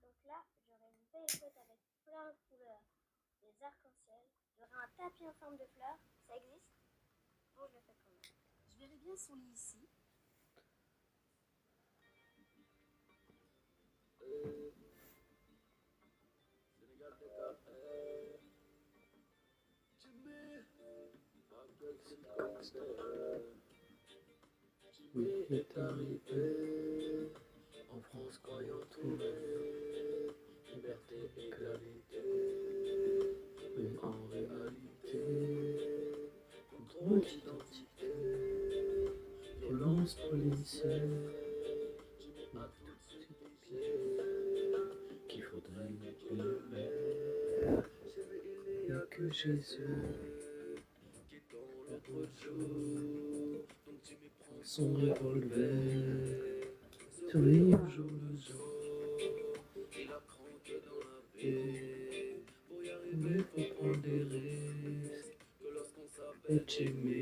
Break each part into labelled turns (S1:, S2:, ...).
S1: Donc là, j'aurai une belle boîte avec plein de couleurs, des arcs-en-ciel, j'aurai un tapis en forme de fleurs, ça existe? Bon, je le fais quand même. Je verrai bien son lit ici.
S2: Est arrivé en France croyant trouver liberté et égalité, mais en réalité, contrôle d'identité, violence policière, à tous les pieds, qu'il faudrait une mère. Il n'y a que Jésus qui dans l'autre jour prend son revolver, surveille au jour le jour, il apprend que dans la vie, pour y arriver faut prendre des risques, que lorsqu'on s'appelle aimé,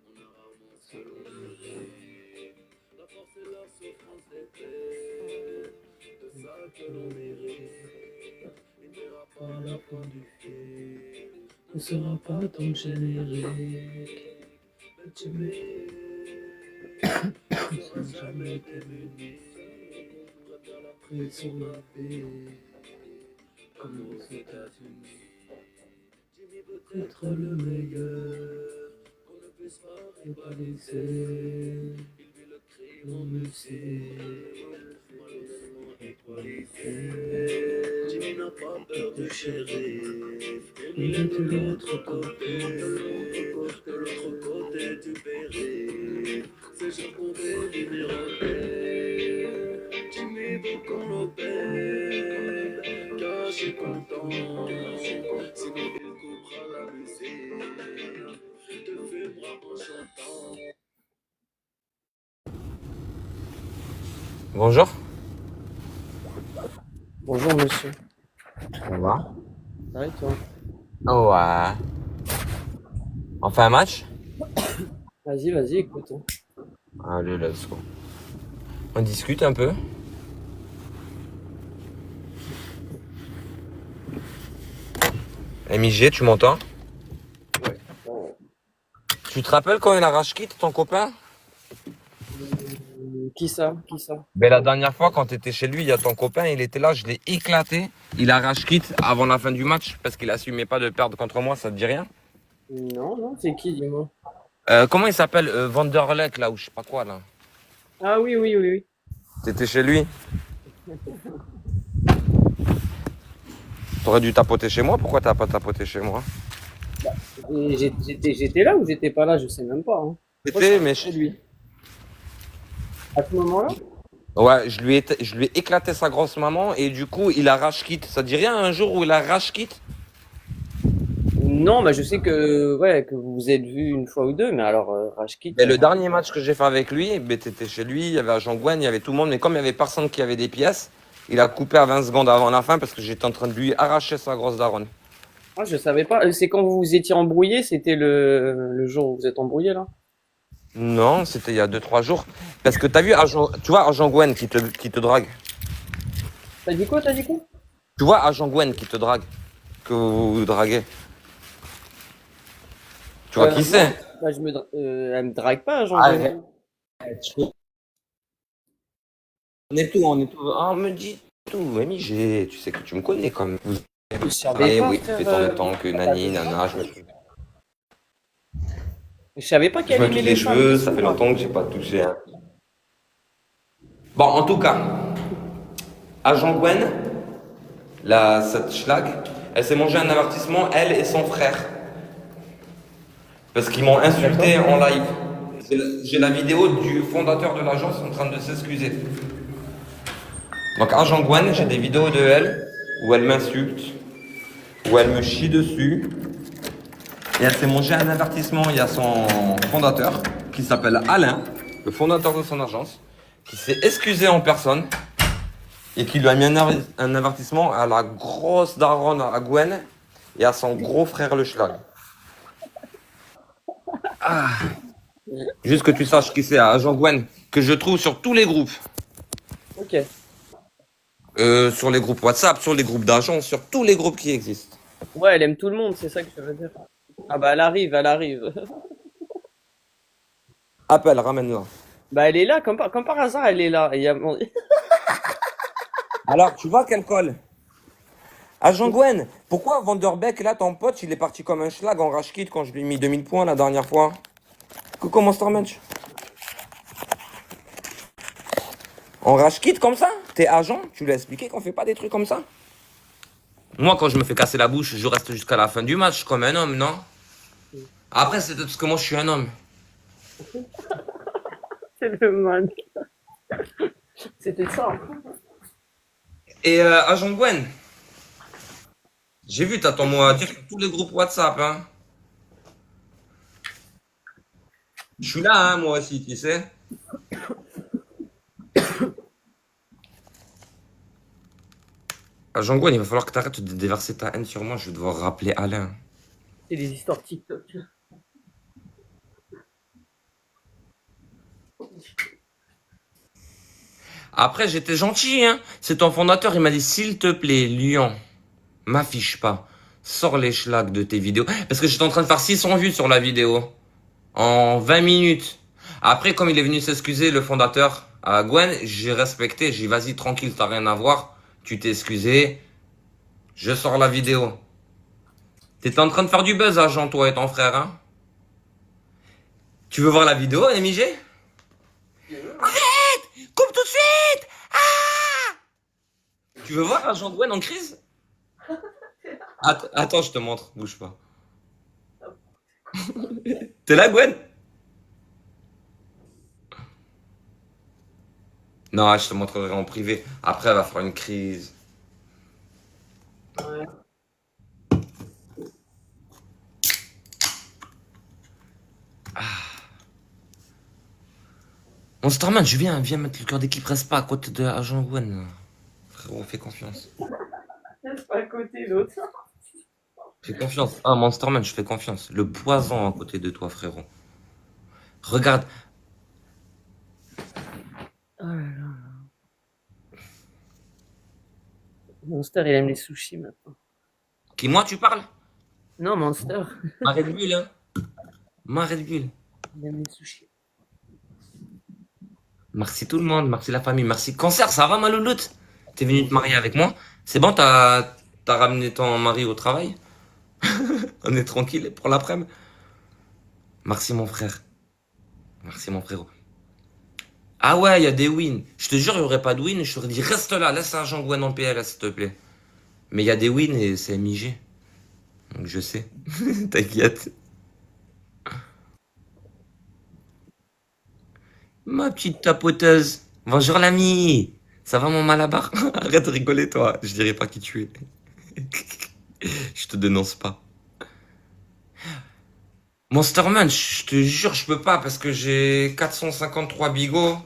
S2: on a rarement se lever. La force et la souffrance d'épée, de ça que l'on mérite, il n'ira pas à la fin du film, ne sera pas dans le générique. Mais tu m'es, tu seras jamais démuni, prête à la pression de la vie, comme aux États-Unis. Jimmy veut être le meilleur, qu'on ne puisse pas rivaliser. Il vit le crime en musique, malheureusement étoilisé. Jimmy n'a pas peur du shérif, il est de l'autre côté, de l'autre côté du périph'. C'est juste qu'on fait l'inéroté. Jimmy veut qu'on l'opère, caché content, sinon il coupera la musique, te filmera en chantant.
S3: Bonjour.
S2: Bonjour monsieur.
S3: Ça va?
S2: Ça va et toi?
S3: Ouais. On fait un match?
S2: Vas-y, écoute.
S3: Allez, let's go. On discute un peu. MIG, tu m'entends?
S2: Ouais.
S3: Tu te rappelles quand il a rage quitte ton copain?
S2: Qui ça?
S3: Ben, la dernière fois, quand tu étais chez lui, il y a ton copain, il était là, je l'ai éclaté. Il a rage quitte avant la fin du match parce qu'il assumait pas de perdre contre moi, ça te dit rien?
S2: Non, c'est qui, dis-moi?
S3: Comment il s'appelle? Vanderleck, là, ou je sais pas quoi, là.
S2: Ah oui.
S3: T'étais chez lui? T'aurais dû tapoter chez moi, pourquoi t'as pas tapoté chez moi?
S2: Et j'étais là ou j'étais pas là, je sais même pas. Hein. Moi, je
S3: C'était,
S2: suis
S3: mais
S2: chez lui. À ce moment-là?
S3: ouais, je lui ai éclaté sa grosse maman et du coup, il a rage quitte. Ça te dit rien un jour où il a rage quitte?
S2: Non, bah je sais que ouais que vous vous êtes vus une fois ou deux, mais alors Rashkit.
S3: Et le dernier match que j'ai fait avec lui, ben, t'étais chez lui, il y avait Agent Gwen, il y avait tout le monde, mais comme il y avait personne qui avait des pièces, il a coupé à 20 secondes avant la fin parce que j'étais en train de lui arracher sa grosse daronne.
S2: Ah, je savais pas. C'est quand vous vous étiez embrouillé, c'était le jour où vous êtes embrouillé là?
S3: Non, c'était il y a 2 3 jours. Parce que t'as vu, tu vois Agent Gwen qui te drague.
S2: T'as dit quoi? T'as dit quoi?
S3: Tu vois Agent Gwen qui te drague, que vous draguez. Tu vois qui
S2: Non.
S3: c'est?
S2: Bah, elle me drague pas, genre.
S3: Arrête. On est tout, on est tout. Ah, on me dit tout. Mamie, tu sais que tu me connais quand même.
S2: Je savais
S3: Eh
S2: pas,
S3: oui,
S2: frère,
S3: fait tant de temps que nani, nana,
S2: je savais pas
S3: je
S2: qu'elle
S3: me
S2: aimait
S3: plie
S2: les
S3: les
S2: femmes.
S3: cheveux, ça fait longtemps que j'ai pas touché. Hein. Bon, en tout cas, Agent Gwen, cette schlag, elle s'est mangé un avertissement, elle et son frère. Parce qu'ils m'ont insulté en live. J'ai la vidéo du fondateur de l'agence en train de s'excuser. Donc, Agent Gwen, j'ai des vidéos de elle où elle m'insulte, où elle me chie dessus. Et elle s'est mangé un avertissement. Il y a son fondateur qui s'appelle Alain, le fondateur de son agence, qui s'est excusé en personne et qui lui a mis un avertissement à la grosse daronne à Gwen et à son gros frère le schlag. Ah. Juste que tu saches qui c'est, Agent Gwen, que je trouve sur tous les groupes.
S2: Ok.
S3: Sur les groupes WhatsApp, sur les groupes d'agents, sur tous les groupes qui existent.
S2: Ouais, elle aime tout le monde, c'est ça que je veux dire. Ah bah elle arrive, elle arrive.
S3: Appelle, ramène-la.
S2: Bah elle est là, comme par hasard, elle est là. Et il y a...
S3: Alors, tu vois qu'elle colle. Agent Gwen, pourquoi Vanderbeek, là, ton pote, il est parti comme un schlag en rage kit quand je lui ai mis 2000 points la dernière fois? Coucou Monster Munch. En rage kit comme ça? T'es agent? Tu lui as expliqué qu'on fait pas des trucs comme ça? Moi, quand je me fais casser la bouche, je reste jusqu'à la fin du match comme un homme, non? Après, c'est parce que moi, je suis un homme.
S2: C'est le man. C'était ça.
S3: Et Agent Gwen, j'ai vu, t'as ton mot à dire sur tous les groupes WhatsApp, hein. Je suis là, hein, moi aussi, tu sais. Agent Gwen, il va falloir que t'arrêtes de déverser ta haine sur moi, je vais devoir rappeler Alain.
S2: C'est des histoires TikTok.
S3: Après, j'étais gentil, hein. C'est ton fondateur, il m'a dit, s'il te plaît, Lyon, m'affiche pas. Sors les schlags de tes vidéos. Parce que j'étais en train de faire 600 vues sur la vidéo. En 20 minutes. Après, comme il est venu s'excuser, le fondateur, à Gwen, j'ai respecté. J'ai dit, vas-y, tranquille, t'as rien à voir. Tu t'es excusé. Je sors la vidéo. T'étais en train de faire du buzz, agent, toi et ton frère, hein. Tu veux voir la vidéo, MIG? Arrête! Coupe tout de suite! Ah! Tu veux voir agent Gwen en crise? Attends, je te montre. Bouge pas. T'es là, Gwen? Non, je te montrerai en privé. Après, elle va faire une crise.
S2: Ouais.
S3: Monsterman, viens mettre le cœur d'équipe, reste pas à côté de Agent Gwen. Frérot, fais confiance.
S2: C'est pas à côté l'autre.
S3: Fais confiance. Ah, Monsterman, je fais confiance. Le poison à côté de toi, frérot. Regarde.
S2: Oh là là. Monster, il aime les sushis maintenant.
S3: Qui, moi, tu parles?
S2: Non, Monster,
S3: Ma Red Bull, hein. Ma Red Bull.
S2: il aime les sushis.
S3: Merci tout le monde, merci la famille, merci Cancer, ça va ma louloute? T'es venu te marier avec moi? C'est bon, t'as ramené ton mari au travail? On est tranquille pour l'après-midi? Merci mon frère. Merci mon frérot. Ah ouais, il y a des wins. Je te jure, il n'y aurait pas de win. Je t'aurais dit, reste là, laisse Agent Gwen en PLS, s'il te plaît. Mais il y a des wins et c'est MIG. Donc je sais. T'inquiète. Ma petite tapoteuse. Bonjour l'ami. Ça va mon malabar? Arrête de rigoler toi. Je dirai pas qui tu es. Je te dénonce pas. Monsterman, je te jure, je peux pas parce que j'ai 453 bigots.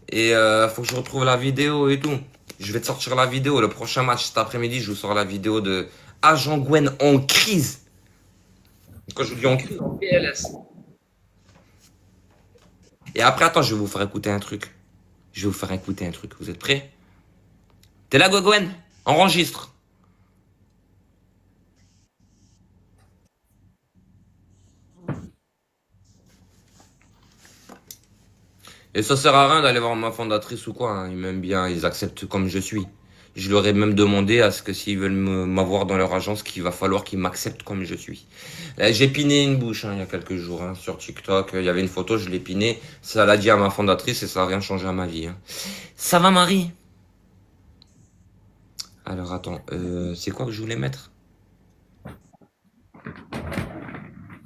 S3: Et faut que je retrouve la vidéo et tout. Je vais te sortir la vidéo. Le prochain match cet après-midi, je vous sors la vidéo de Agent Gwen en crise. Quand je dis en crise, en PLS. Et après, attends, je vais vous faire écouter un truc. Je vais vous faire écouter un truc. Vous êtes prêts? T'es là, Gwen? Enregistre. Et ça sert à rien d'aller voir ma fondatrice ou quoi. Hein. Ils m'aiment bien, ils acceptent comme je suis. Je leur ai même demandé à ce que s'ils veulent m'avoir dans leur agence, qu'il va falloir qu'ils m'acceptent comme je suis. J'ai piné une bouche il y a quelques jours sur TikTok. Il y avait une photo, je l'ai piné. Ça l'a dit à ma fondatrice et ça n'a rien changé à ma vie. Ça va, Marie? Alors attends, c'est quoi que je voulais mettre?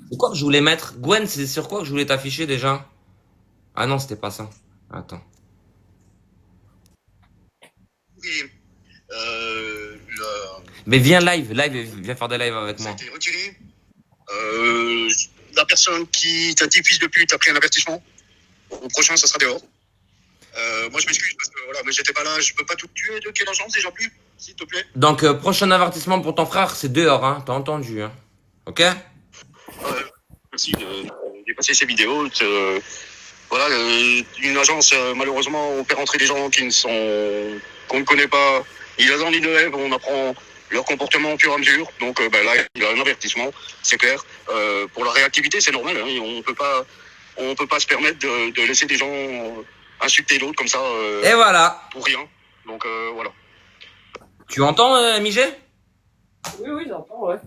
S3: C'est quoi que je voulais mettre? Gwen, c'est sur quoi que je voulais t'afficher déjà? Ah non, c'était pas ça. Attends.
S4: Oui.
S3: Mais viens viens faire des lives avec
S4: Ça a
S3: moi.
S4: été retiré. La personne qui t'a dit fils de pute a pris un avertissement. Au prochain, ça sera dehors. Moi, je m'excuse parce que voilà, mais j'étais pas là. Je peux pas tout tuer de quelle agence déjà plus, s'il te plaît.
S3: Donc, prochain avertissement pour ton frère, c'est dehors, hein. T'as entendu, hein. Ok?
S4: Merci de dépasser ces vidéos. Voilà, une agence, malheureusement, on fait rentrer des gens qu'on ne connaît pas. Il y a dans l'île de Ève, on apprend leur comportement au fur et à mesure. Donc là, il y a un avertissement, c'est clair. Pour la réactivité, c'est normal. Hein, on peut pas se permettre de laisser des gens insulter l'autre comme ça.
S3: Et voilà.
S4: Pour rien. Donc voilà.
S3: Tu entends, Migé?
S2: Oui, j'entends, ouais.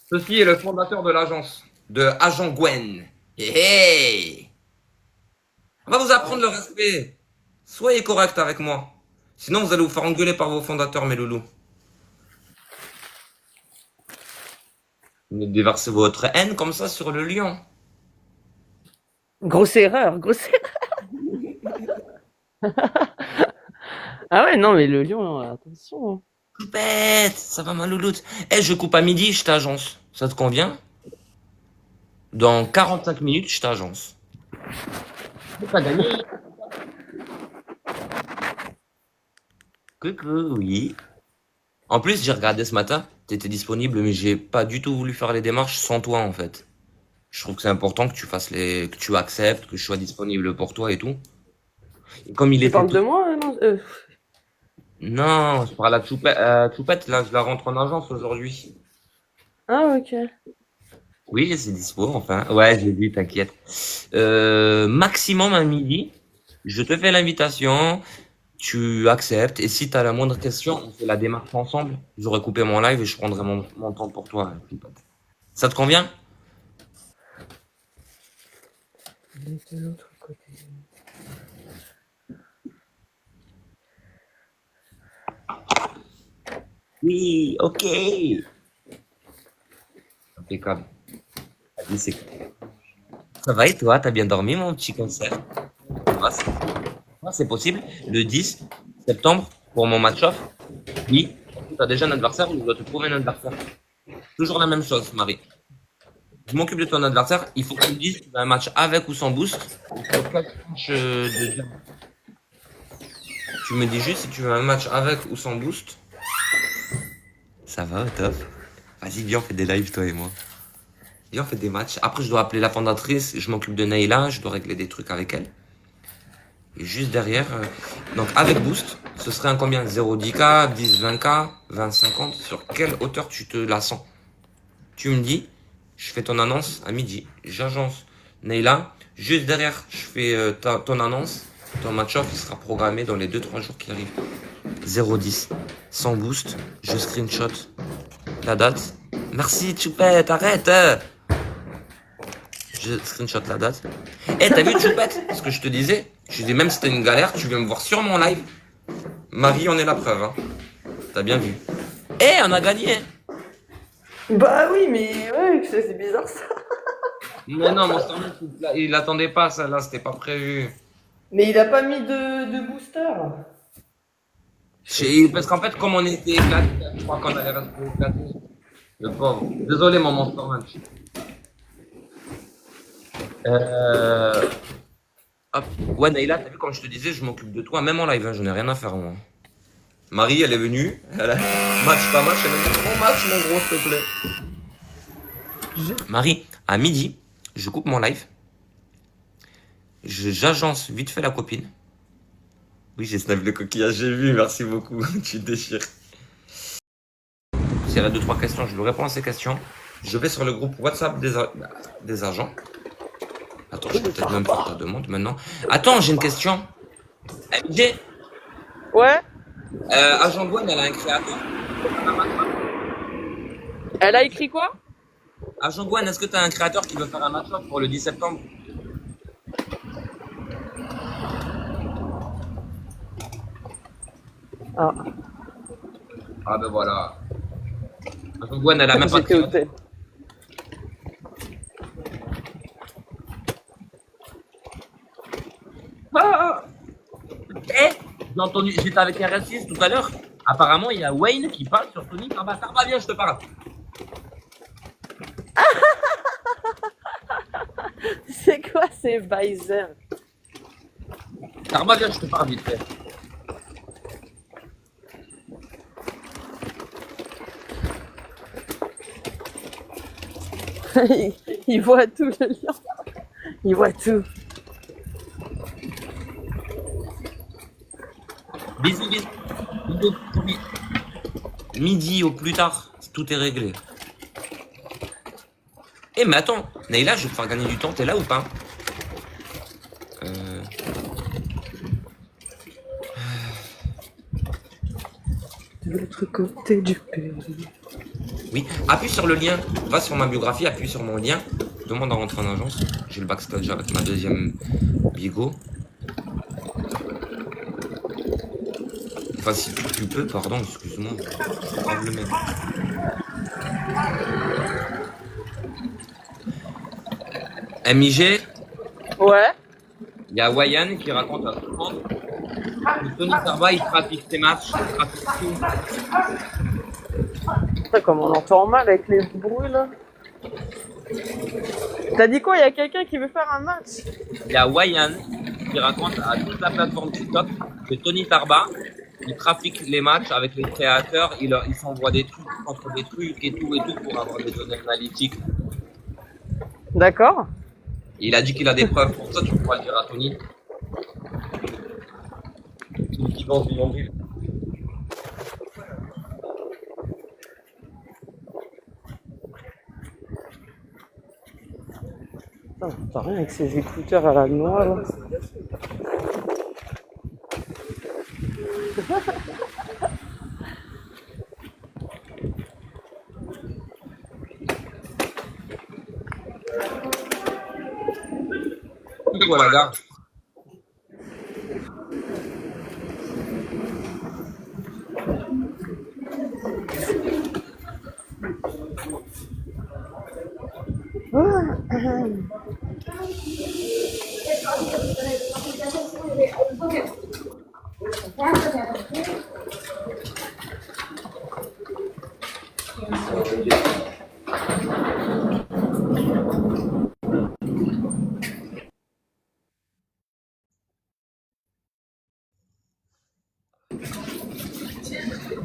S3: Ceci est le fondateur de l'agence, de Agent Gwen. Hey! On va vous apprendre le respect. Soyez correct avec moi. Sinon, vous allez vous faire engueuler par vos fondateurs, mes loulous. Vous déversez votre haine comme ça sur le lion.
S2: Grosse erreur. Ah ouais, non, mais le lion, attention.
S3: Coupette, ça va ma louloute. Je coupe à midi, je t'agence. Ça te convient? Dans 45 minutes, je t'agence. C'est pas gagné. Coucou, oui. En plus, j'ai regardé ce matin, t'étais disponible, mais j'ai pas du tout voulu faire les démarches sans toi, en fait. Je trouve que c'est important que tu fasses que tu acceptes, que je sois disponible pour toi et tout. Et comme il
S2: Tu
S3: est
S2: parles de moi, non
S3: Non, je parle à Choupette, là, je la rentre en agence aujourd'hui.
S2: Ah, ok.
S3: Oui, c'est dispo, enfin. Ouais, j'ai vu, t'inquiète. Maximum à midi, je te fais l'invitation, tu acceptes, et si t'as la moindre question, on fait la démarche ensemble. J'aurai coupé mon live et je prendrai mon temps pour toi, Choupette. Ça te convient?
S2: Il est de l'autre côté.
S3: Oui, ok. Impeccable. Vas-y, c'est cool. Ça va et toi, t'as bien dormi, mon petit concert? C'est possible. Le 10 septembre, pour mon match-off. Oui. T'as déjà un adversaire ou je dois te trouver un adversaire? Toujours la même chose, Marie. Je m'occupe de ton adversaire. Il faut que tu me dises si tu veux un match avec ou sans boost. Tu me dis juste si tu veux un match avec ou sans boost. Ça va, top. Vas-y, viens, on fait des lives, toi et moi. Viens, on fait des matchs. Après, je dois appeler la fondatrice. Je m'occupe de Nayla. Je dois régler des trucs avec elle. Et juste derrière, donc avec boost, ce serait un combien? 0,10K, 10, 20K, 20, 50. Sur quelle hauteur tu te la sens? Tu me dis, je fais ton annonce à midi. J'agence Nayla. Juste derrière, je fais ton annonce. Ton match-off, il sera programmé dans les 2-3 jours qui arrivent. 0,10. Sans boost, je screenshot la date. Merci, Choupette, arrête. Je screenshot la date. T'as vu, Choupette, ce que je te disais? Je disais, même si t'as une galère, tu viens me voir sur mon live. Marie, on est la preuve. Hein. T'as bien vu. Eh, on a gagné.
S2: Bah oui, mais ouais, c'est bizarre ça.
S3: Mais non, Monster Munch, il attendait pas ça, là, c'était pas prévu.
S2: Mais il a pas mis de booster.
S3: Parce qu'en fait, comme on était éclatés, je crois qu'on allait rester éclatés. Le pauvre. Désolé, mon Monster Munch. Hop. Ouais, Naïla, t'as vu, comme je te disais, je m'occupe de toi, même en live, hein, je n'ai rien à faire, moi. Marie, elle est venue, elle a match pas match, elle a dit gros match, mon gros, s'il te plaît. Marie, à midi, je coupe mon live. J'agence vite fait la copine. Oui, j'ai snap le coquillage, j'ai vu, merci beaucoup, tu déchires. S'il y avait 2-3 questions, je lui réponds à ces questions. Je vais sur le groupe WhatsApp des agents. Attends, je peux peut-être même faire ta demande maintenant. Attends, j'ai une question. MJ,
S2: Ouais.
S3: Agent Gwen, elle a un créateur.
S2: Elle a écrit quoi?
S3: Agent Gwen, est-ce que tu as un créateur qui veut faire un match-up pour le 10 septembre?
S2: Ah.
S3: Ah ben voilà. Agent Gwen, elle a même pas de
S2: J'étais au
S3: créateur.
S2: tel.
S3: Ah Eh, j'ai entendu, j'étais avec RS6 tout à l'heure. Apparemment, il y a Wayne qui parle sur Tony. Ah bah, ça va bien, je te parle.
S2: C'est quoi ces Weiser?
S3: Ça va bien, je te parle vite fait.
S2: Il voit tout le lien. Il voit tout.
S3: Bisous, bisous. Bisous. Midi au plus tard, tout est réglé. Eh mais attends, Naïla, je vais te faire gagner du temps, t'es là ou pas?
S2: De l'autre côté du pays.
S3: Oui, appuie sur le lien, va sur ma biographie, appuie sur mon lien, demande à rentrer en agence. J'ai le backstage avec ma deuxième bigot. Enfin, si tu peux, pardon, excuse-moi. Grave le mec. MIG,
S2: Ouais.
S3: il y a Wayan qui raconte à tout le monde que Tony Sarba, il trafique ses matchs, il trafique tout.
S2: Putain, comme on entend mal avec les bruits là. T'as dit quoi? Il y a quelqu'un qui veut faire un match?
S3: Il y a Wayan qui raconte à toute la plateforme TikTok que Tony Tarba, il trafique les matchs avec les créateurs, il s'envoie des trucs contre des trucs et tout pour avoir des données analytiques.
S2: D'accord.
S3: Il a dit qu'il a des preuves pour ça, tu pourras le dire à Tony. Tout qui pense du nombril.
S2: Putain, t'as rien avec ces écouteurs à la noix là.
S3: Voilà, gars.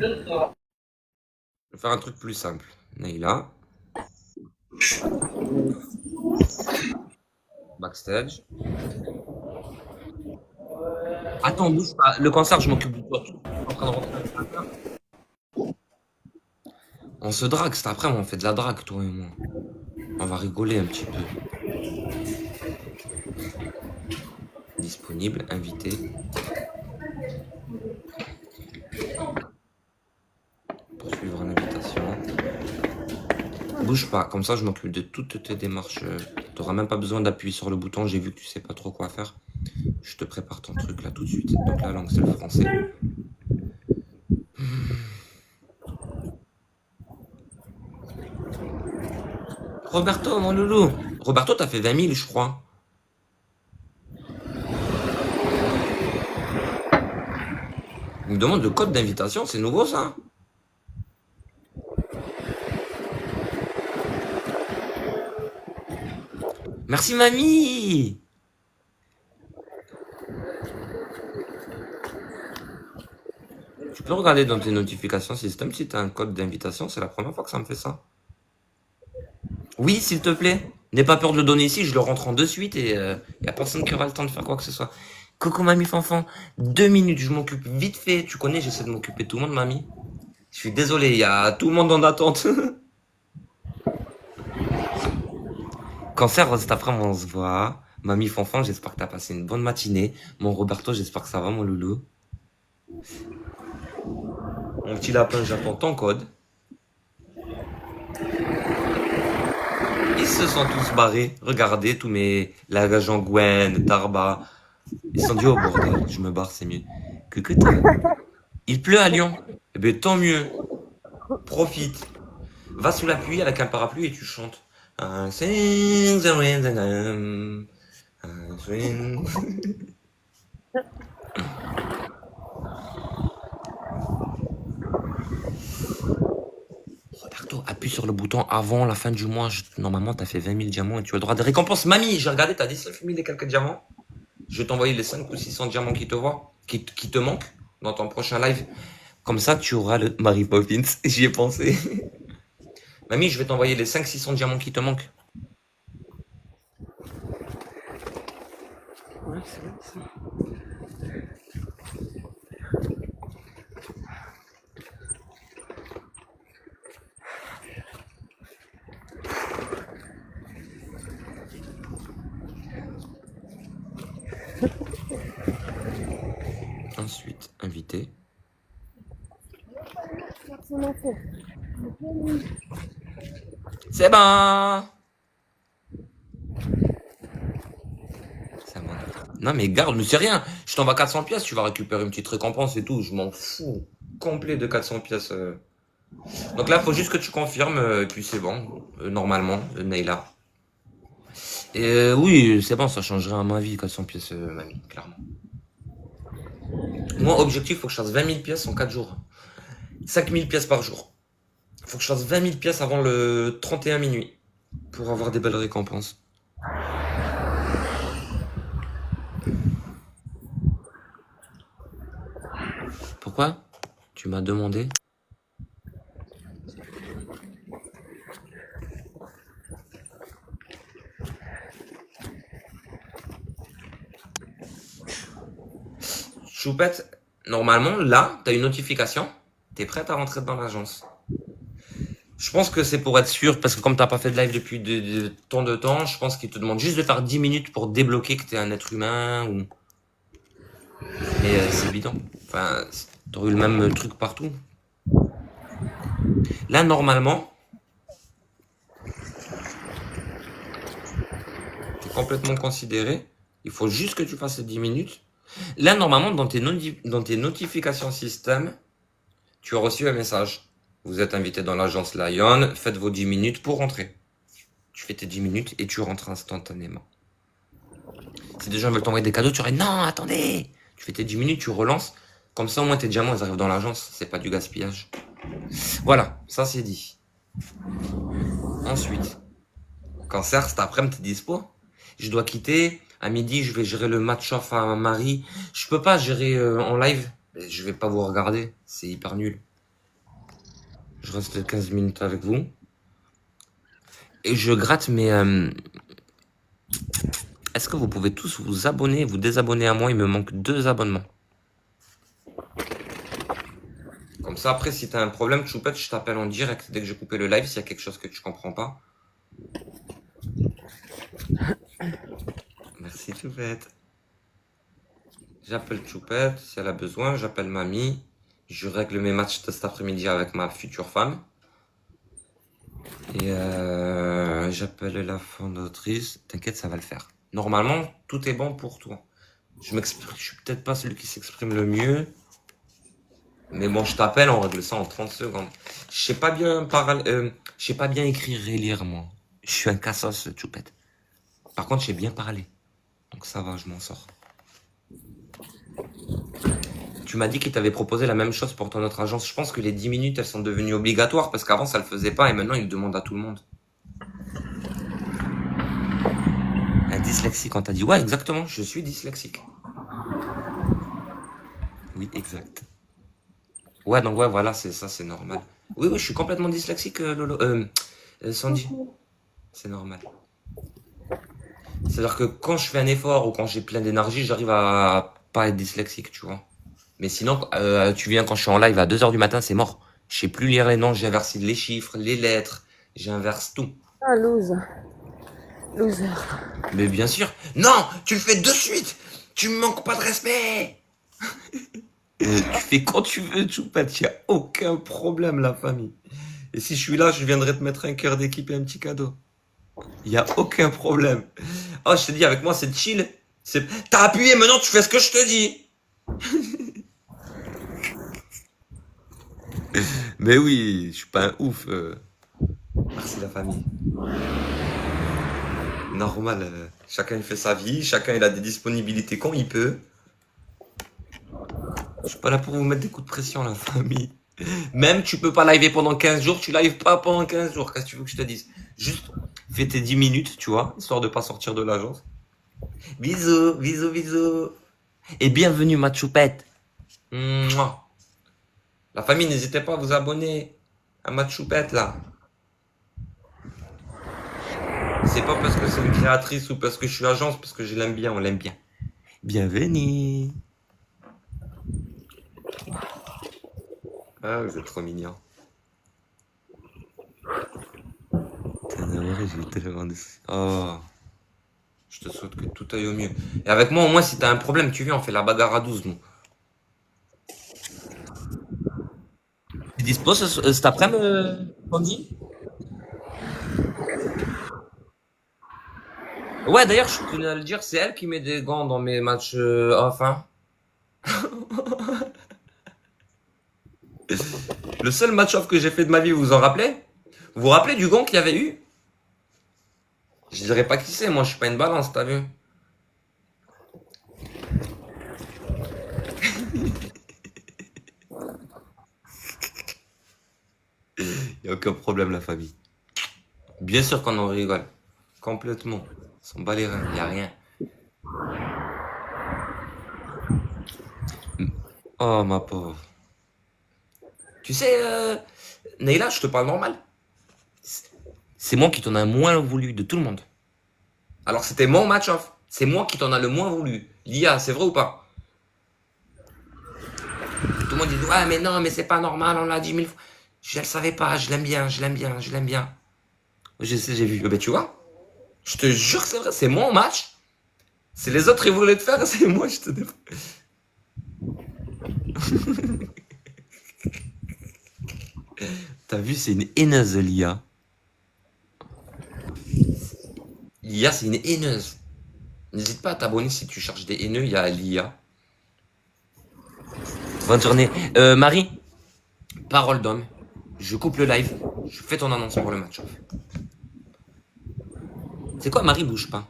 S3: Je vais faire un truc plus simple. Naïla. Backstage. Attends, bouge pas. Le cancer, je m'occupe de toi. Je suis en train de rentrer dans le cancer. On se drague, c'est après, on fait de la drague, toi et moi. On va rigoler un petit peu. Disponible, invité. Poursuivre en invitation. Bouge pas, comme ça je m'occupe de toutes tes démarches. T'auras même pas besoin d'appuyer sur le bouton, j'ai vu que tu sais pas trop quoi faire. Je te prépare ton truc là tout de suite. Donc la langue c'est le français. Roberto, mon loulou. Roberto, t'as fait 20 000, je crois. Il me demande le code d'invitation, c'est nouveau ça? Merci mamie. Tu peux regarder dans tes notifications système si tu as un code d'invitation, c'est la première fois que ça me fait ça. Oui, s'il te plaît. N'aie pas peur de le donner ici, je le rentre en de suite et y a personne qui aura le temps de faire quoi que ce soit. Coucou mamie fanfan, 2 minutes, je m'occupe vite fait. Tu connais, j'essaie de m'occuper de tout le monde mamie. Je suis désolé, il y a tout le monde en attente. Cancer, cet après-midi on se voit. Mamie fanfan, j'espère que t'as passé une bonne matinée. Mon Roberto, j'espère que ça va mon loulou. Mon petit lapin, j'attends ton code. Ils se sont tous barrés. Regardez, tous mes l'agent Gwen, Tarba. Ils se sont dit, oh bordel, je me barre, c'est mieux. Que t'as. Il pleut à Lyon. Eh ben tant mieux. Profite. Va sous la pluie avec un parapluie et tu chantes. I sing the wind and I swing. Roberto, appuie sur le bouton avant la fin du mois. Normalement, t'as fait 20 000 diamants et tu as le droit de récompense. Mamie, j'ai regardé, t'as 19 000 et quelques diamants. Je vais t'envoyer les 5 ou 600 diamants qui te manquent dans ton prochain live. Comme ça, tu auras le Mary Poppins. J'y ai pensé. Mamie, je vais t'envoyer les 500-600 diamants qui te manquent.
S2: Ouais, c'est bon, c'est bon.
S3: Ensuite, invité. C'est bon. Ça va. Non mais garde, mais c'est rien. Je t'envoie 400 pièces, tu vas récupérer une petite récompense et tout. Je m'en fous. Complet de 400 pièces. Donc là, faut juste que tu confirmes, et puis c'est bon. Normalement, Neyla. Et oui, c'est bon, ça changerait à ma vie, 400 pièces, mamie, clairement. Moi, objectif, faut que je fasse 20 000 pièces en 4 jours. 5 000 pièces par jour. Faut que je fasse 20 000 pièces avant le 31 minuit. Pour avoir des belles récompenses. Pourquoi? Tu m'as demandé? Choupette, normalement, là, t'as une notification. T'es prête à rentrer dans l'agence. Je pense que c'est pour être sûr, parce que comme t'as pas fait de live depuis tant de temps, je pense qu'ils te demandent juste de faire 10 minutes pour débloquer que t'es un être humain ou... Mais c'est bidon. Enfin, t'aurais eu le même truc partout. Là, normalement, t'es complètement considéré. Il faut juste que tu fasses ces 10 minutes. Là, normalement, dans tes notifications système, tu as reçu un message. Vous êtes invité dans l'agence Lion, faites vos 10 minutes pour rentrer. Tu fais tes 10 minutes et tu rentres instantanément. Si des gens veulent t'envoyer des cadeaux, tu aurais non, attendez. Tu fais tes 10 minutes, tu relances. Comme ça, au moins, tes diamants, ils arrivent dans l'agence. C'est pas du gaspillage. Voilà, ça c'est dit. Ensuite, Cancer, cet après-midi, t'es dispo? Je dois quitter. À midi, je vais gérer le match-off à Marie. Je peux pas gérer en live. Je vais pas vous regarder. C'est hyper nul. Je reste 15 minutes avec vous. Et je gratte mes... Est-ce que vous pouvez tous vous abonner, vous désabonner à moi? Il me manque 2 abonnements. Comme ça, après, si t'as un problème, Choupette, je t'appelle en direct dès que j'ai coupé le live, s'il y a quelque chose que tu comprends pas. Merci, Choupette. J'appelle Choupette, si elle a besoin, j'appelle mamie. Je règle mes matchs de cet après-midi avec ma future femme. Et j'appelle la fondatrice. T'inquiète, ça va le faire. Normalement, tout est bon pour toi. Je suis peut-être pas celui qui s'exprime le mieux. Mais bon, je t'appelle, on règle ça en 30 secondes. Je sais pas bien écrire et lire, moi. Je suis un cassos, Choupette. Par contre, j'ai bien parlé. Donc ça va, je m'en sors. Tu m'as dit qu'il t'avait proposé la même chose pour ton autre agence. Je pense que les 10 minutes, elles sont devenues obligatoires parce qu'avant, ça le faisait pas et maintenant, il le demande à tout le monde. Un dyslexique, on t'a dit. Ouais, exactement, je suis dyslexique. Oui, exact. Ouais, donc ouais, voilà, c'est ça, c'est normal. Oui, oui, je suis complètement dyslexique, Lolo. Sandy. C'est normal. C'est-à-dire que quand je fais un effort ou quand j'ai plein d'énergie, j'arrive à pas être dyslexique, tu vois. Mais sinon, tu viens quand je suis en live à 2h du matin, c'est mort. Je sais plus lire les noms, j'inverse les chiffres, les lettres, j'inverse tout.
S5: Ah, loser. Loser.
S3: Mais bien sûr. Non, tu le fais de suite. Tu me manques pas de respect. Tu fais quand tu veux, Choupette, y a aucun problème, la famille. Et si je suis là, je viendrai te mettre un cœur d'équipe et un petit cadeau. Y a aucun problème. Oh, je te dis, avec moi, c'est chill. T'as appuyé, maintenant tu fais ce que je te dis. Mais oui, je suis pas un ouf. Merci la famille. Normal, chacun il fait sa vie, chacun il a des disponibilités quand il peut. Je suis pas là pour vous mettre des coups de pression, la famille. Même tu peux pas liver pendant 15 jours, tu lives pas pendant 15 jours. Qu'est-ce que tu veux que je te dise? Juste fais tes 10 minutes, tu vois, histoire de pas sortir de l'agence. Bisous, bisous, bisous. Et bienvenue ma choupette. Mouah. La famille, n'hésitez pas à vous abonner à ma choupette là. C'est pas parce que c'est une créatrice ou parce que je suis agence, parce que je l'aime bien, on l'aime bien. Bienvenue. Ah, vous êtes trop mignons. Oh. Je te souhaite que tout aille au mieux. Et avec moi, au moins, si t'as un problème, tu viens, on fait la bagarre à 12, nous. Tu es dispo cet après-midi, Andy? Ouais, d'ailleurs, je tenais à le dire, c'est elle qui met des gants dans mes matchs off, hein. Le seul match off que j'ai fait de ma vie, vous vous en rappelez? Vous vous rappelez du gant qu'il y avait eu? Je dirais pas qui c'est, moi je suis pas une balance, t'as vu? Y a aucun problème, la famille. Bien sûr qu'on en rigole. Complètement. Sans bat les reins, y a rien. Oh, ma pauvre. Tu sais, Neila, je te parle normal. C'est moi qui t'en a moins voulu de tout le monde. Alors c'était mon match off. C'est moi qui t'en a le moins voulu. Lia, c'est vrai ou pas? Tout le monde dit, ouais, mais non, mais c'est pas normal, on l'a dit 1000 fois. Je le savais pas, je l'aime bien, je l'aime bien, je l'aime bien. Je sais, j'ai vu. Ben tu vois, je te jure que c'est vrai, c'est mon match. C'est les autres, ils voulaient te faire, c'est moi, je te dis. T'as vu, c'est une haineuse, Lia. Lia, c'est une haineuse. N'hésite pas à t'abonner si tu cherches des haineux, il y a Lia. Bonne journée. Marie, parole d'homme. Je coupe le live. Je fais ton annonce pour le match off. C'est quoi, Marie, bouge pas.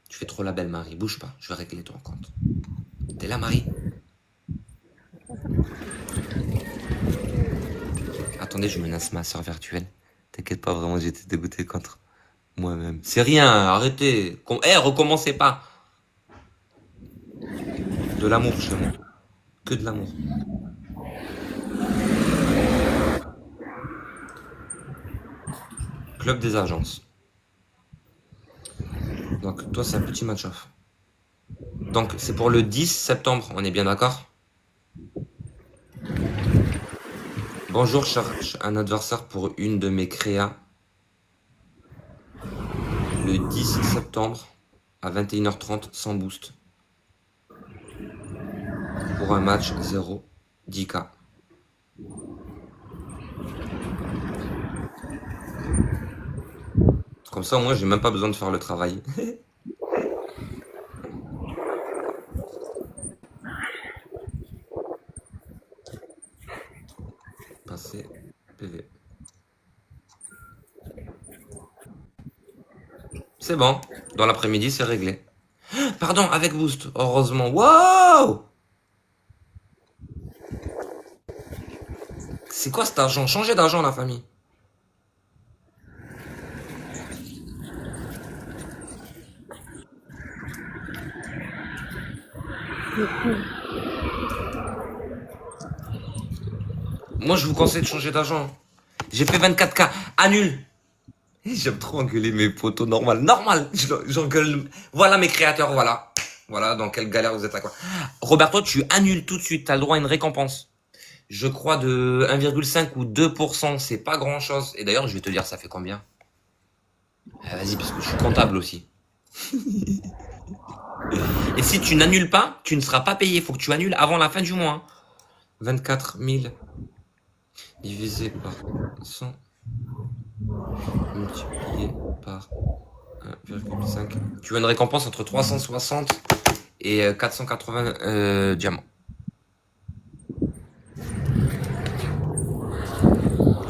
S3: Tu fais trop la belle, Marie. Bouge pas. Je vais régler ton compte. T'es là, Marie? Attendez, je menace ma soeur virtuelle. T'inquiète pas, vraiment, j'étais dégoûté contre moi-même. C'est rien, arrêtez. Recommencez pas. De l'amour chez moi. Que de l'amour. Club des agences. Donc, toi, c'est un petit match off. Donc, c'est pour le 10 septembre, on est bien d'accord? Bonjour, je cherche un adversaire pour une de mes créas. Le 10 septembre, à 21h30, sans boost. Pour un match 0, 10K. Comme ça, moi, j'ai même pas besoin de faire le travail. Passer PV. C'est bon. Dans l'après-midi, c'est réglé. Pardon, avec Boost. Heureusement. Wow! C'est quoi cet argent? Changez d'argent, la famille. Moi, je vous conseille de changer d'argent. J'ai fait 24K. Annule. J'aime trop engueuler mes potos. Normal. Normal. J'engueule. Voilà mes créateurs. Voilà. Voilà dans quelle galère vous êtes à quoi. Roberto, tu annules tout de suite. T'as le droit à une récompense. Je crois de 1,5 ou 2%. C'est pas grand chose. Et d'ailleurs, je vais te dire, ça fait combien? Vas-y, parce que je suis comptable aussi. Et si tu n'annules pas, tu ne seras pas payé. Faut que tu annules avant la fin du mois. 24 000 divisé par 100 multiplié par 1,5. Tu veux une récompense entre 360 et 480 diamants.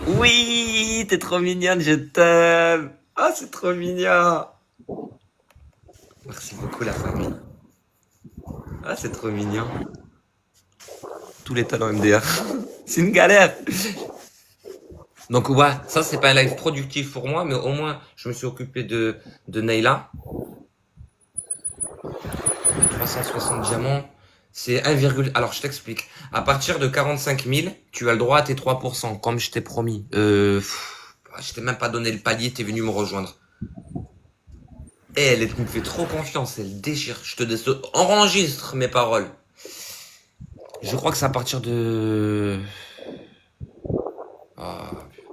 S3: Oui, t'es trop mignonne, je t'aime. Ah, c'est trop mignon. Merci beaucoup la famille. Ah, c'est trop mignon. Tous les talents MDR. C'est une galère. Donc ouais, ça c'est pas un live productif pour moi, mais au moins je me suis occupé de Nayla. 360 diamants, c'est 1, alors je t'explique. À partir de 45 000, tu as le droit à tes 3%, comme je t'ai promis. Je t'ai même pas donné le palier, t'es venu me rejoindre. Et elle me fait trop confiance, elle déchire. Je te enregistre mes paroles. Je crois que c'est à partir de...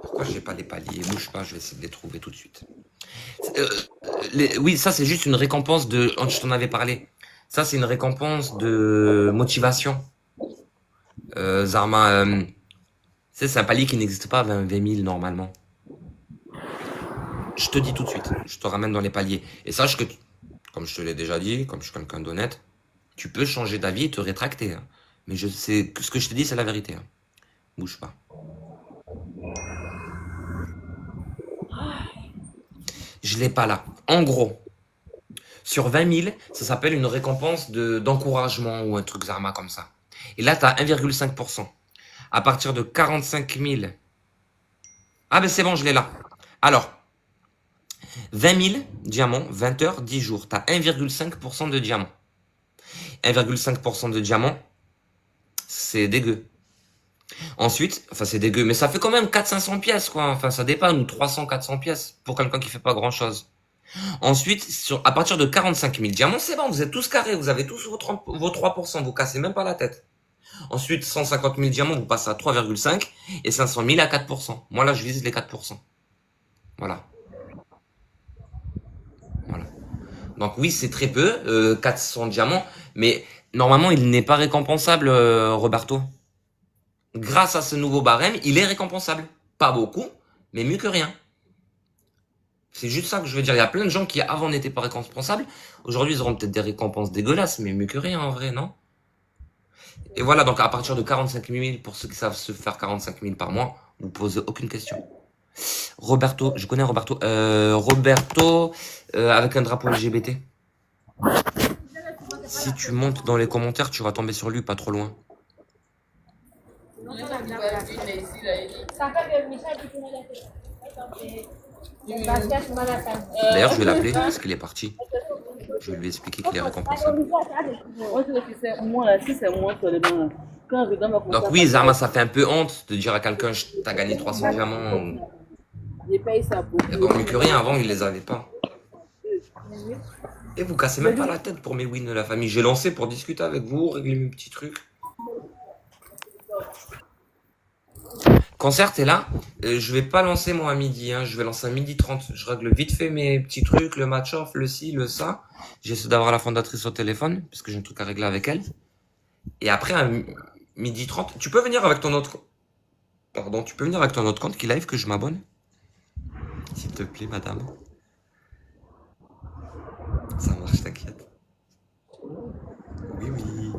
S3: pourquoi j'ai pas les paliers? Bouge pas, je vais essayer de les trouver tout de suite. Oui, ça c'est juste une récompense de... Je t'en avais parlé. Ça c'est une récompense de motivation. Zarma, c'est un palier qui n'existe pas à 20 000 normalement. Je te dis tout de suite, je te ramène dans les paliers. Et sache que, comme je te l'ai déjà dit, comme je suis quelqu'un d'honnête, tu peux changer d'avis et te rétracter. Hein. Mais je sais que ce que je te dis, c'est la vérité. Hein. Bouge pas. Je l'ai pas là. En gros, sur 20 000, ça s'appelle une récompense d'encouragement ou un truc Zarma comme ça. Et là, tu as 1,5%. À partir de 45 000... Ah ben c'est bon, je l'ai là. Alors, 20 000 diamants, 20 heures, 10 jours. Tu as 1,5% de diamants. 1,5% de diamants, c'est dégueu. Ensuite, enfin c'est dégueu, mais ça fait quand même 400-500 pièces, quoi. Enfin, ça dépanne, ou 300-400 pièces pour quelqu'un qui fait pas grand-chose. Ensuite, à partir de 45 000 diamants, c'est bon, vous êtes tous carrés, vous avez tous vos 3%, vous cassez même pas la tête. Ensuite, 150 000 diamants, vous passez à 3,5 et 500 000 à 4%. Moi, là, je vise les 4%. Voilà. Voilà. Donc oui, c'est très peu, 400 diamants, mais normalement, il n'est pas récompensable, Roberto. Grâce à ce nouveau barème, il est récompensable. Pas beaucoup, mais mieux que rien. C'est juste ça que je veux dire. Il y a plein de gens qui avant n'étaient pas récompensables. Aujourd'hui, ils auront peut-être des récompenses dégueulasses, mais mieux que rien en vrai, non? Et voilà, donc à partir de 45 000, pour ceux qui savent se faire 45 000 par mois, vous posez aucune question. Roberto, je connais Roberto. Roberto, avec un drapeau LGBT. Si tu montes dans les commentaires, tu vas tomber sur lui pas trop loin. D'ailleurs, je vais l'appeler parce qu'il est parti. Je vais lui expliquer qu'il est récompensable. Donc oui, Zarma, ça fait un peu honte de dire à quelqu'un t'as gagné 300 diamants. Et bon, mieux que rien, avant, il les avait pas. Et vous cassez même pas la tête pour mes wins de la famille. J'ai lancé pour discuter avec vous, régler mes petits trucs. Concert est là. Je vais pas lancer moi à midi, hein. Je vais lancer à 12h30. Je règle vite fait mes petits trucs, le match off, le ci, le ça. J'essaie d'avoir la fondatrice au téléphone, parce que j'ai un truc à régler avec elle. Et après, à 12h30, tu peux venir avec ton autre... Pardon, tu peux venir avec ton autre compte qui live que je m'abonne? S'il te plaît, madame. Ça marche, t'inquiète. Oui, oui.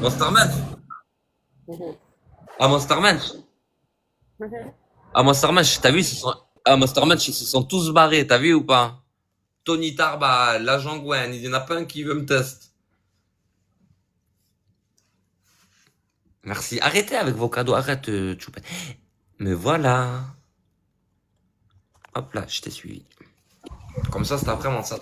S3: Monster Manch. Ah, Monster Manch. Ah, Monster Manch, t'as vu, Ah, Mastermatch, ils se sont tous barrés, t'as vu ou pas? Tony Tarba, l'agent Gwen, il y en a pas un qui veut me tester. Merci. Arrêtez avec vos cadeaux, arrête, Choupette. Mais voilà. Hop là, je t'ai suivi. Comme ça, c'est vraiment ça.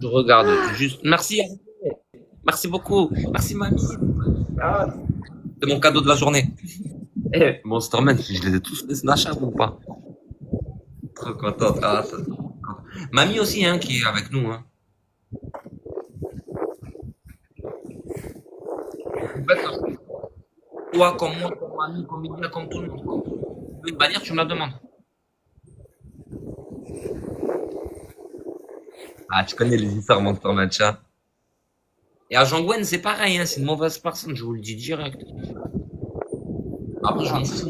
S3: Je regarde juste. Merci. Merci beaucoup. Merci, mamie. Ah, c'est mon cadeau de la journée. Eh, Monsterman, je les ai tous fait Snapchat ou pas? Trop contente. Ah, ça, mamie aussi, hein, qui est avec nous, hein. En fait, toi, comme moi, comme mamie, comme Ilia, comme tout le monde. Comme... Tu veux une bannière, tu me la demandes. Ah, tu connais les histoires, Monsterman, chat. Et Agent Gwen, c'est pareil, hein, c'est une mauvaise personne, je vous le dis direct. Après, je m'en fous.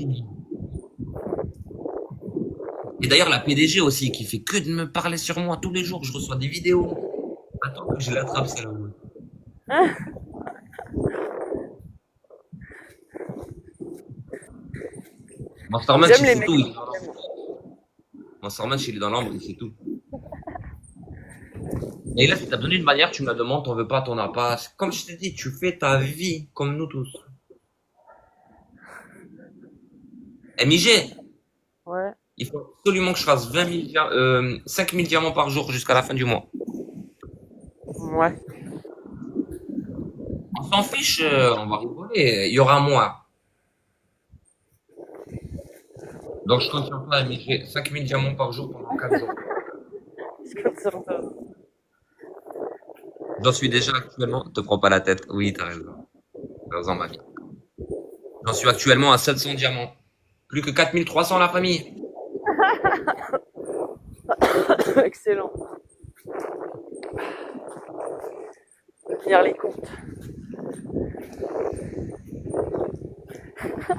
S3: Et d'ailleurs, la PDG aussi, qui fait que de me parler sur moi tous les jours, je reçois des vidéos. Attends que je l'attrape, celle-là. Monsterman,
S5: J'aime les
S3: c'est
S5: mecs.
S3: tout. Monsterman, il est dans l'ombre, c'est tout. Et là, si t'as besoin d'une bannière, tu me la demandes, t'en veux pas, t'en as pas. Comme je t'ai dit, tu fais ta vie, comme nous tous. MIG,
S5: Ouais.
S3: il faut absolument que je fasse 5 000 diamants par jour jusqu'à la fin du mois.
S5: Ouais.
S3: On s'en fiche, on va rigoler. Il y aura moins. Donc, je compte sur toi, MIG. 5 000 diamants par jour pendant 4 jours.
S5: Je compte sur toi.
S3: J'en suis déjà actuellement. Te prends pas la tête. Oui, t'as raison. T'as raison, ma vie. J'en suis actuellement à 700 diamants. Plus que 4300, la famille.
S5: Excellent. On va finir les comptes.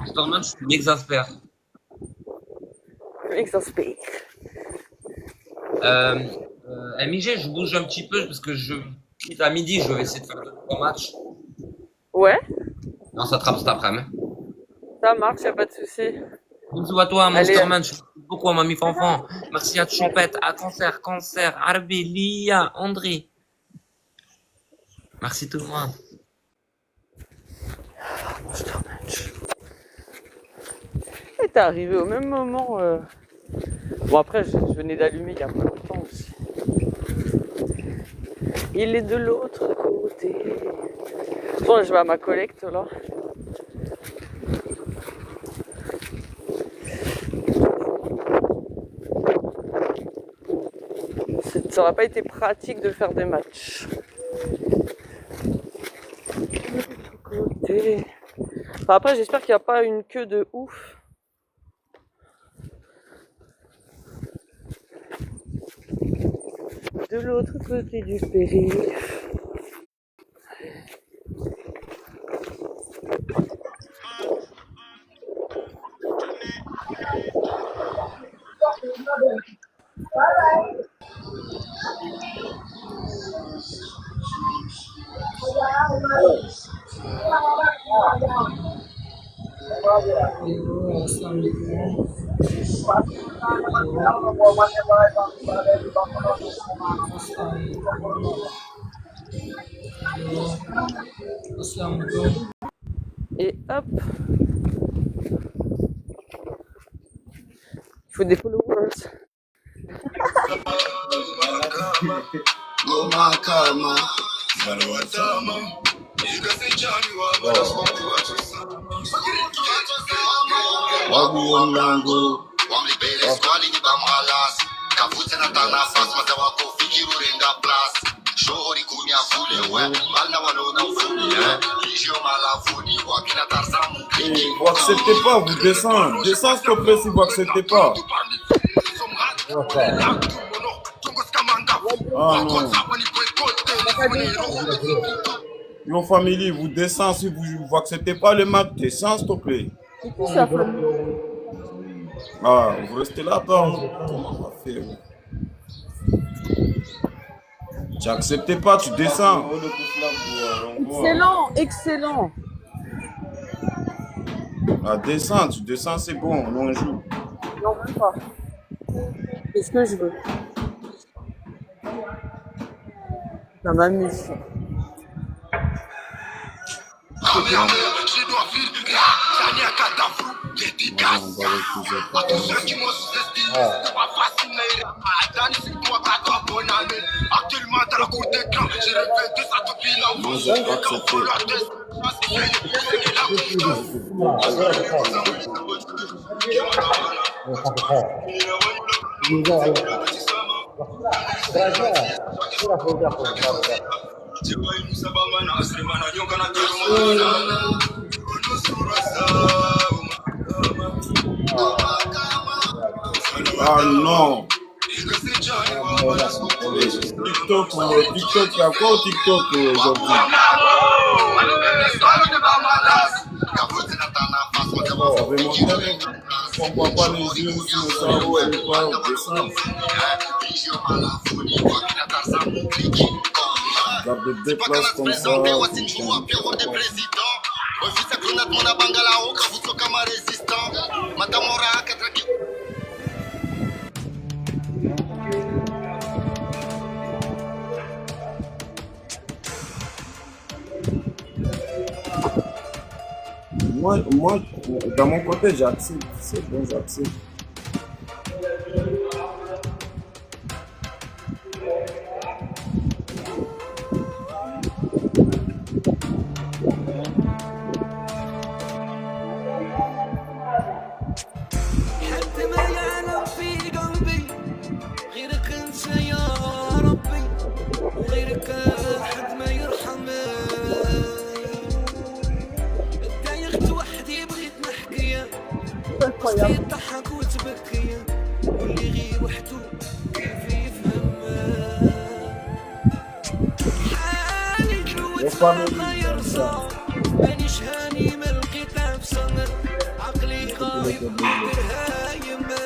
S3: Storman, tu m'exaspères.
S5: Exaspéré.
S3: MIG, je bouge un petit peu parce que je quitte à midi. Je vais essayer de faire 2-3 matchs.
S5: Ouais,
S3: Non, ça trappe cet après-midi.
S5: ça marche, y a pas de souci.
S3: Bisous à toi,
S5: Allez.
S3: Monsterman. Je te remercie beaucoup à Mamie Fanfan. Merci à Chompette, à Cancer, Arbi, Lia, André. Merci tout le monde.
S5: Et t'es arrivé au même moment. Bon, après, je venais d'allumer il y a pas longtemps aussi. Il est de l'autre côté. Bon, je vais à ma collecte là. Ça n'aurait pas été pratique de faire des matchs. Côté. Enfin, après, j'espère qu'il n'y a pas une queue de ouf. De l'autre côté du périph'. Et hop. Il faut des followers.
S6: Vous acceptez pas, vous descendez. Descends s'il te plaît si vous acceptez pas. Ah non. Yo family, vous descendez si vous acceptez pas le match. Descends s'il te plaît. Ah, vous restez là, attends. Comment on va faire? Tu acceptes pas, tu descends.
S5: Excellent, excellent.
S6: Ah, descends, tu descends, c'est bon, on joue.
S5: Non, même pas. Qu'est-ce que je veux? Ça m'amuse.
S6: Moi, j'ai pas accepté. Ah non. TikTok, TikTok, il y a quoi au TikTok aujourd'hui? Ça fait monter, mais on voit pas les yeux sur le cerveau et quoi, on descend. Regarde des déplaces comme ça. Moi, dans mon côté, j'accepte. C'est bon, j'accepte.
S2: يضحك وتبكي واللي غير وحده كيف يفهم حالي وتفرق يرصى مانيش هاني من القطع في صغر عقلي غايب نديرها يما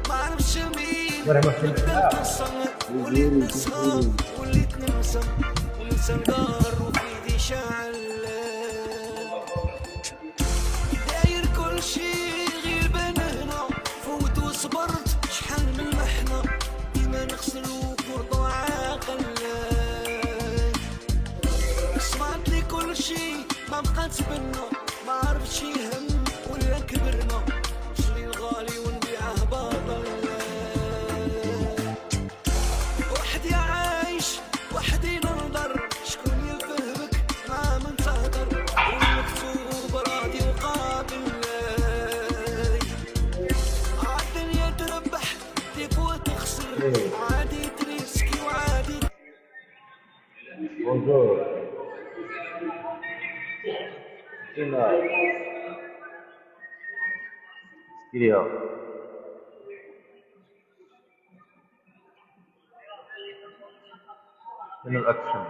S2: ما عرفش مين نصغر وليت نسهر وليت ننسى وننسى الدار وفيدي شعل شي غير بان هنا فوت وصبرت شحال من محنة ديما نغسل وفرض عاقل صبرت لي كل شي ما بقات بنا ما عرفتش يهم ولا كبرنا نشري الغالي ونبيعه باطل وحدي عايش وحدي ننظر شكون يفهمك مع من تهدر والمكتوب راضي وقابل
S7: Bonjour. Tina. Studio. من الأكشن.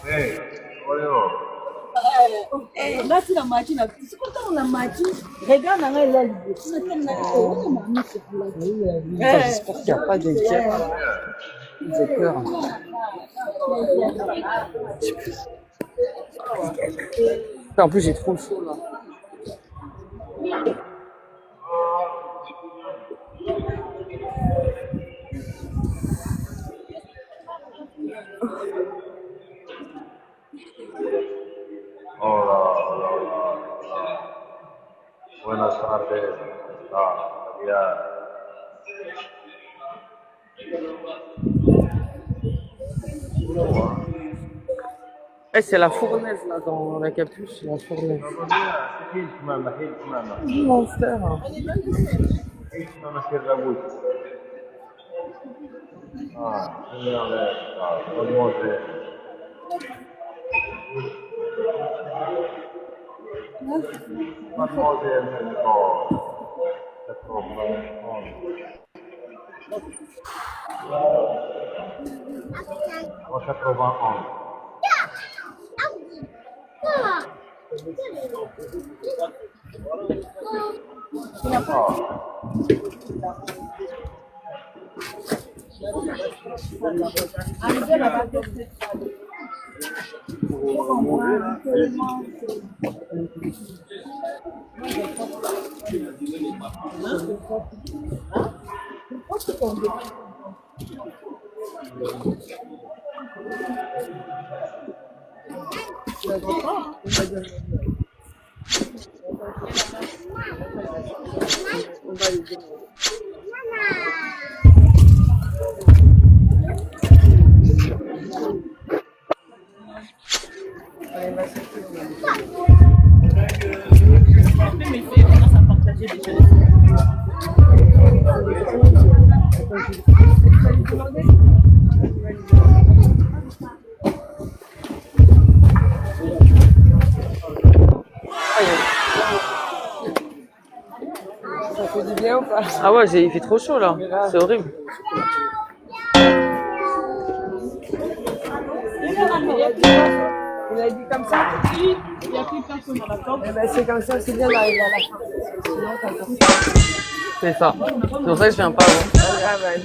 S7: Hey, Oreo.
S8: Là, tu la machine, c'est comme ça on a machine. Regarde, on a là,
S5: J'espère qu'il n'y a pas de guerre. J'ai peur. En plus, j'ai trop chaud là.
S7: Hola, hola, hola. Buenas tardes. Ya.
S5: Eh, c'est la fournaise là dans la capuche, c'est la fournaise. Mon frère.
S7: Mademoiselle Nicole, 91.
S5: fait du bien ou pas? Ah ouais, il fait trop chaud là, c'est horrible.
S8: Il a dit comme ça, il n'y a plus personne dans la porte. Eh ben c'est comme ça, c'est bien d'arriver à la fin.
S5: C'est ça. C'est pour ça que je viens pas.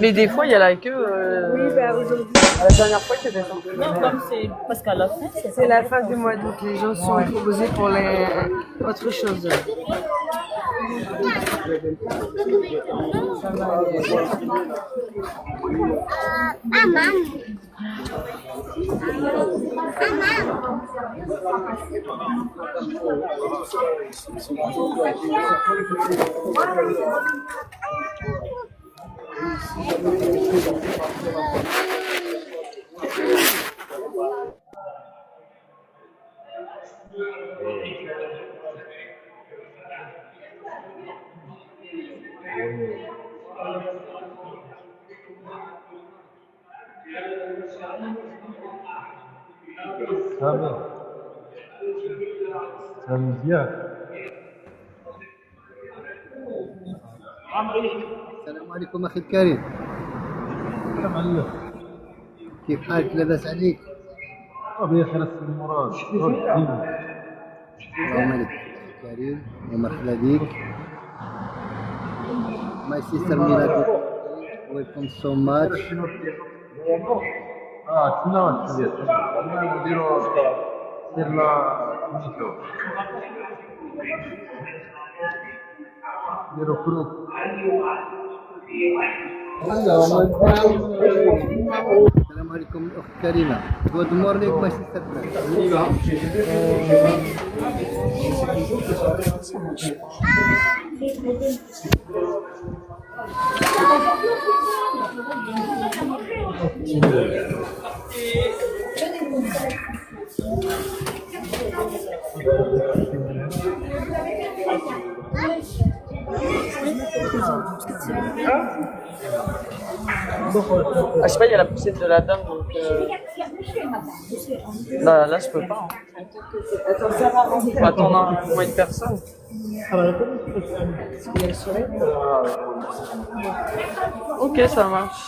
S5: Mais des fois, il y a la queue.
S8: Oui, ben aujourd'hui.
S5: La dernière fois, c'était ça.
S8: Non, comme c'est parce qu'à la fin,
S9: C'est la fin du mois d'août. Les gens sont proposés pour les autre chose.
S7: سامي مزيان.
S10: السلام عليكم اخي الكريم. كيف حالك؟ لاباس عليك؟
S7: بخير السي مراد.
S10: السلام عليكم اخي الكريم ومرحبا بك. My sister Milad, welcome so much.
S7: تسنى نديرو سير لا نديرو كروك.
S10: السلام عليكم الاخت كريمه. Good morning my sister.
S5: Ah, je sais pas, il y a la poussette de la dame, donc là je peux pas. Faut attendre au moins une personne. Ok, ça marche.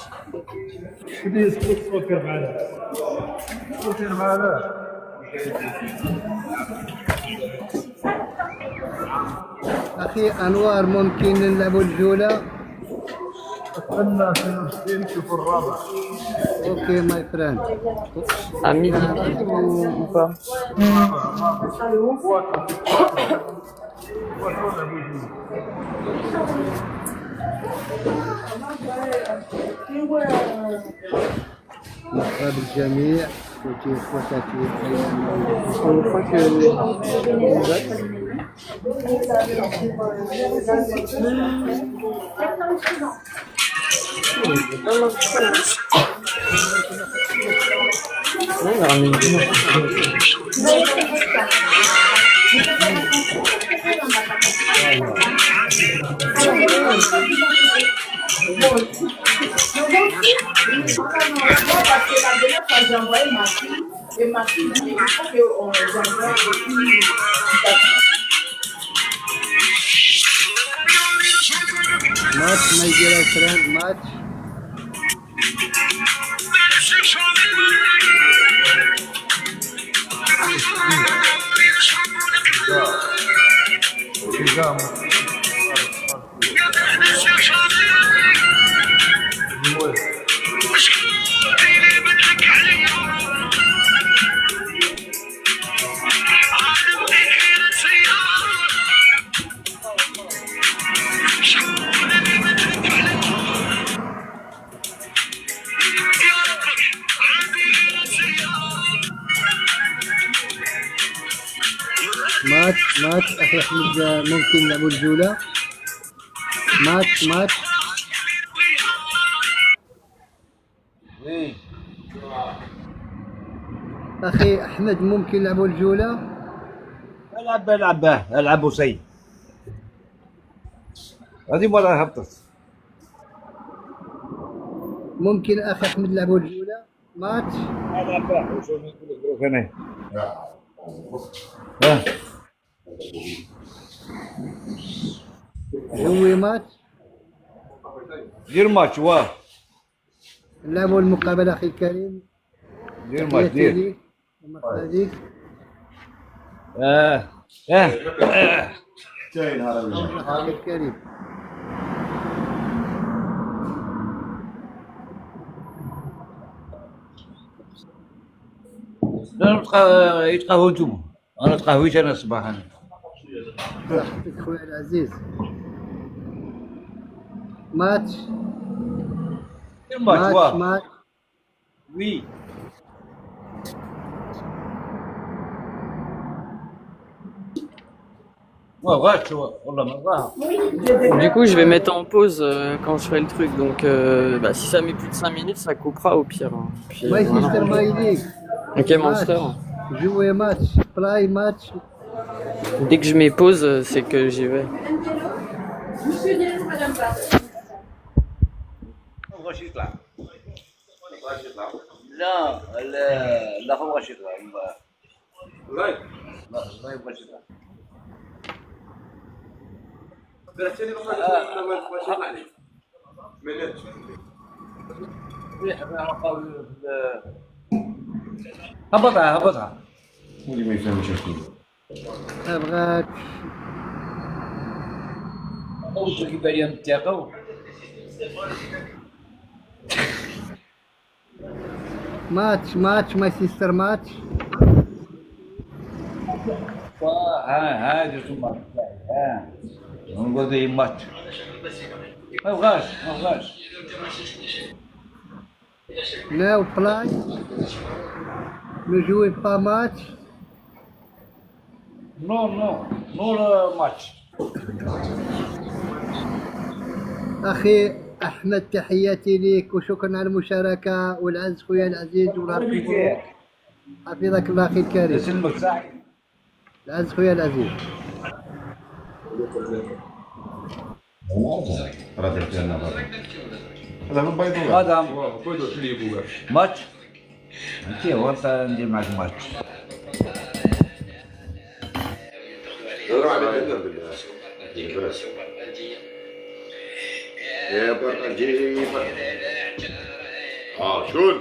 S10: اخي انوار ممكن نلعبوا الجوله؟
S7: اتمنى نشوفوا الرابع.
S10: اوكي ماي فريند.
S5: À midi ou pas?
S10: مرحبا بالجميع اخوتي واخواتاتي.
S5: Une fois que non, il a ramené
S10: Match, my dear friend, match. ماتش أخي أحمد، ممكن نلعبوا الجولة. ماتش أخي أحمد، ممكن نلعبوا الجولة.
S11: العب سي هذه مرة هبطت.
S10: ممكن أخي أحمد نلعبوا الجولة. ماتش
S11: العب وشو نقول هنا.
S10: جوي ماتش.
S11: دير ماتش واه.
S10: نلعبوا المقابلة أخي الكريم.
S11: دير ماتش دير.
S10: ومرحبا أخي الكريم.
S11: لا يتقهوى انتم، انا تقهويت انا صباحا.
S10: صحتك خويا العزيز. ماتش
S11: دير ماتش واه.
S10: ماتش.
S11: وي ما بغاش والله ما بغاها.
S5: Du coup, je vais mettre en pause quand je ferai le truc. Donc, bah, si ça met plus de 5 minutes, ça coupera au pire. Hein. Puis,
S10: ماي
S5: voilà.
S10: سيستر ماي ليك.
S5: Ok, Monster.
S10: جوي ماتش. بلاي ماتش.
S5: Dès que je mets pause, c'est que j'y vais.
S11: ما بغاش يطلع. لا لا هو بغاش يطلع. لا ما بغاش يطلع. هبطها.
S6: اللي ما يفهمش اخويا.
S10: أبغاك.
S11: أول شيء باين نتلاقاو.
S10: ماتش ماي سيستر ماتش.
S11: هذا ثم نقول ذي ماتش. ما بغاش.
S10: ناو بلاي. نجوي با ماتش.
S11: نو ماتش.
S10: أخي أحمد، تحياتي لك وشكرا على المشاركة، والعز خويا العزيز، وربي حفظك الله أخي الكريم.
S11: يسلمك صاحبي.
S10: العز خويا العزيز.
S11: هذا ماتش. انت هو انت ندير معك ماتش.
S6: شون